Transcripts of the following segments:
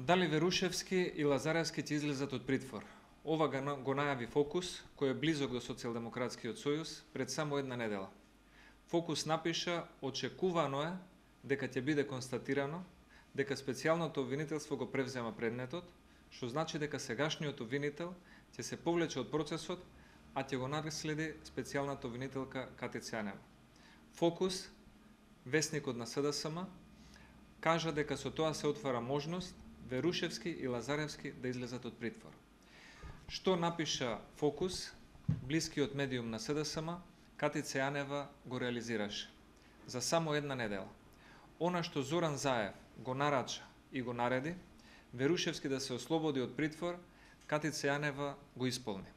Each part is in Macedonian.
Дали Верушевски и Лазаревски ќе излезат од притвор? Ова го најави Фокус, кој е близок до Социјалдемократскиот сојуз, пред само една недела. Фокус напиша: очекувано е дека ќе биде констатирано дека специјалното обвинителство го превзема предметот, што значи дека сегашниот обвинител ќе се повлече од процесот, а ќе го наследи специјалната обвинителка Катица Јанева. Фокус, весникот на СДСМ, кажа дека со тоа се отвара можност Верушевски и Лазаревски да излезат од притвор. Што напиша Фокус, блискиот медиум на СДСМ, Катица Јанева го реализираше за само една недела. Она што Зоран Заев го нарача и го нареди, Верушевски да се ослободи од притвор, Катица Јанева го исполни.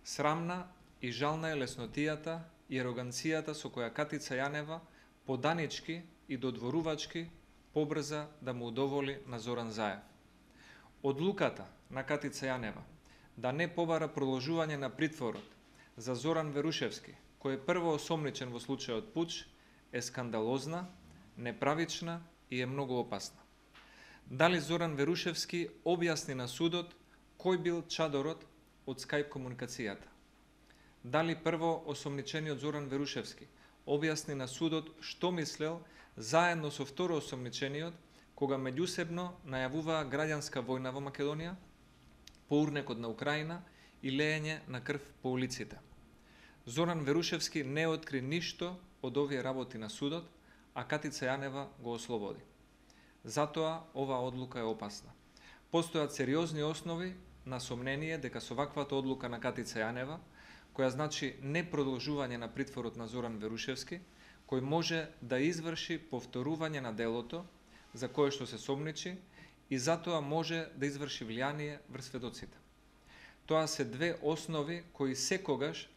Срамна и жална е леснотијата и ароганцијата со која Катица Јанева поданички и додворувачки побрза да му удоволи на Зоран Заев. Одлуката на Катица Јанева да не побара продолжување на притворот за Зоран Верушевски, кој е прво осомничен во случајот пуч, е скандалозна, неправична и е многу опасна. Дали Зоран Верушевски објасни на судот кој бил чадорот од скајп комуникацијата? Дали прво осомничениот Зоран Верушевски објасни на судот што мислел заедно со второ осомничениот кога меѓусебно најавуваа граѓанска војна во Македонија, поурнекот на Украина и леење на крв по улиците? Зоран Верушевски не откри ништо од овие работи на судот, а Катица Јанева го ослободи. Затоа оваа одлука е опасна. Постојат сериозни основи на сомнение дека со ваквата одлука на Катица Јанева, која значи не продолжување на притворот на Зоран Верушевски, кој може да изврши повторување на делото за кое што се сомничи и затоа може да изврши влијание врз сведоците. Тоа се две основи кои секогаш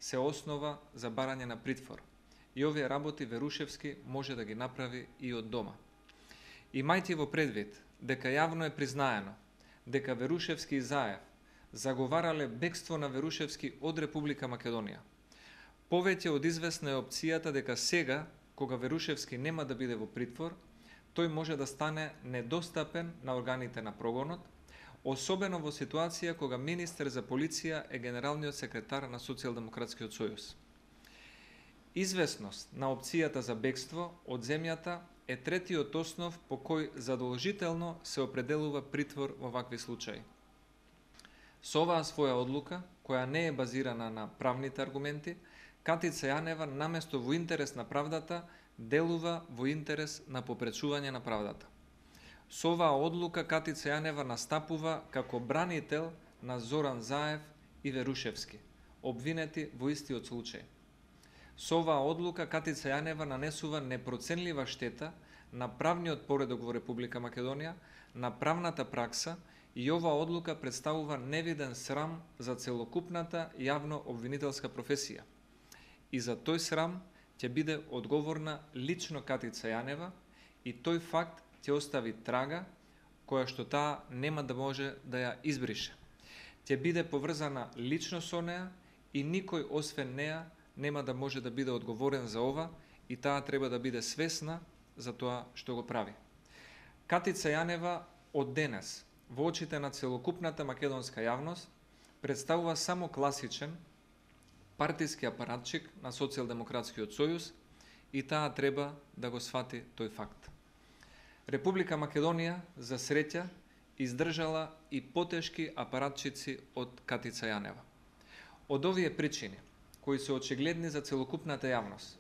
се основа за барање на притвор. И овие работи Верушевски може да ги направи и од дома. Имајте во предвид дека јавно е признаено дека Верушевски и Заев заговарале бегство на Верушевски од Република Македонија. Повеќе од известна е опцијата дека сега, кога Верушевски нема да биде во притвор, тој може да стане недостапен на органите на прогонот, особено во ситуација кога министер за полиција е генералниот секретар на Социјалдемократскиот сојуз. Известност на опцијата за бегство од земјата е третиот основ по кој задолжително се определува притвор во вакви случаи. Со оваа своја одлука, која не е базирана на правните аргументи, Катица Јанева наместо во интерес на правдата, делува во интерес на попречување на правдата. Со оваа одлука Катица Јанева настапува како бранител на Зоран Заев и Верушевски, обвинети во истиот случај. Со оваа одлука Катица Јанева нанесува непроценлива штета на правниот поредок во Република Македонија, на правната пракса, и оваа одлука представува невиден срам за целокупната јавно обвинителска професија. И за тој срам ќе биде одговорна лично Катица Јанева и тој факт ќе остави трага која што таа нема да може да ја избрише. Ќе биде поврзана лично со неа и никој освен неа нема да може да биде одговорен за ова и таа треба да биде свесна за тоа што го прави. Катица Јанева од денес во очите на целокупната македонска јавност представува само класичен партиски апаратчик на Социјалдемократскиот сојуз и таа треба да го свати тој факт. Република Македонија, за среќа, издржала и потешки апаратчици од Катица Јанева. Од овие причини, кои се очигледни за целокупната јавност,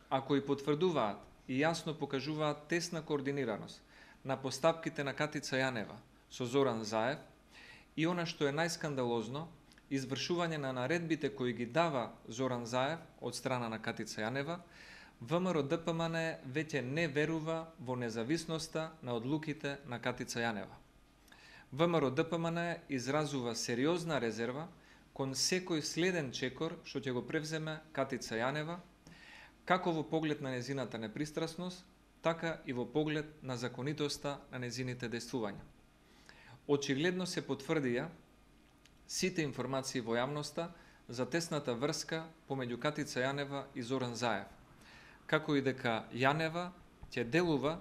а кои потврдуваат и јасно покажуваат тесна координираност на постапките на Катица Јанева со Зоран Заев и она што е најскандалозно, извршување на наредбите кои ги дава Зоран Заев од страна на Катица Јанева, ВМРО ДПМН веќе не верува во независноста на одлуките на Катица Јанева. ВМРО ДПМН изразува сериозна резерва кон секој следен чекор што ќе го превземе Катица Јанева, како во поглед на незината непристрасност, така и во поглед на законитоста на незините действувања. Очигледно се потврдија сите информации во јавноста за тесната врска помеѓу Катица Јанева и Зоран Заев, како и дека Јанева ќе делува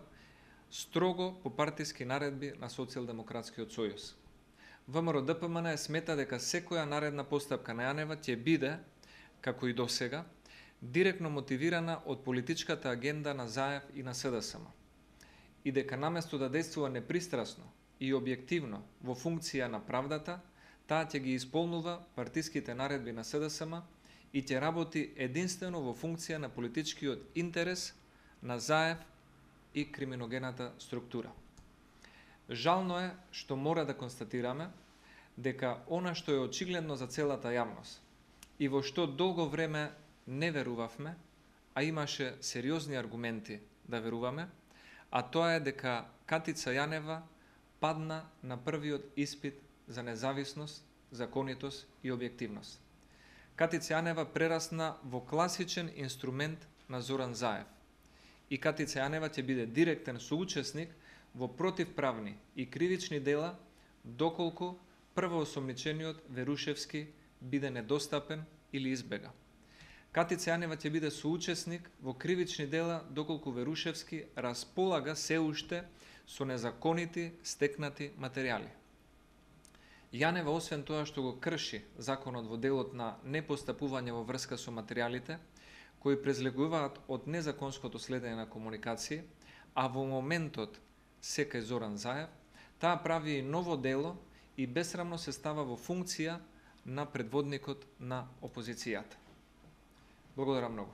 строго по партиски наредби на Социјалдемократскиот сојуз. ВМРО-ДПМН смета дека секоја наредна постапка на Јанева ќе биде, како и досега, директно мотивирана од политичката агенда на ЗАЕВ и на СДСМ. И дека наместо да действува непристрасно и објективно во функција на правдата, таа ќе ги исполнува партиските наредби на СДСМ и ќе работи единствено во функција на политичкиот интерес на ЗАЕВ и криминогената структура. Жално е што мора да констатираме дека она што е очигледно за целата јавност и во што долго време не верувавме, а имаше сериозни аргументи да веруваме, а тоа е дека Катица Јанева падна на првиот испит за независност, законитост и објективност. Катица Јанева прерасна во класичен инструмент на Зоран Заев. И Катица Јанева ќе биде директен соучесник во противправни и кривични дела доколку првоосомничениот Верушевски биде недостапен или избега. Катица Јанева ќе биде соучесник во кривични дела доколку Верушевски располага се уште со незаконити стекнати материјали. Јанева, освен тоа што го крши законот во делот на непостапување во врска со материјалите, кои презлегуваат од незаконското следење на комуникации, а во моментот се кај Зоран Заев, таа прави и ново дело и бесрамно се става во функција на предводникот на опозицијата. Благодарам многу.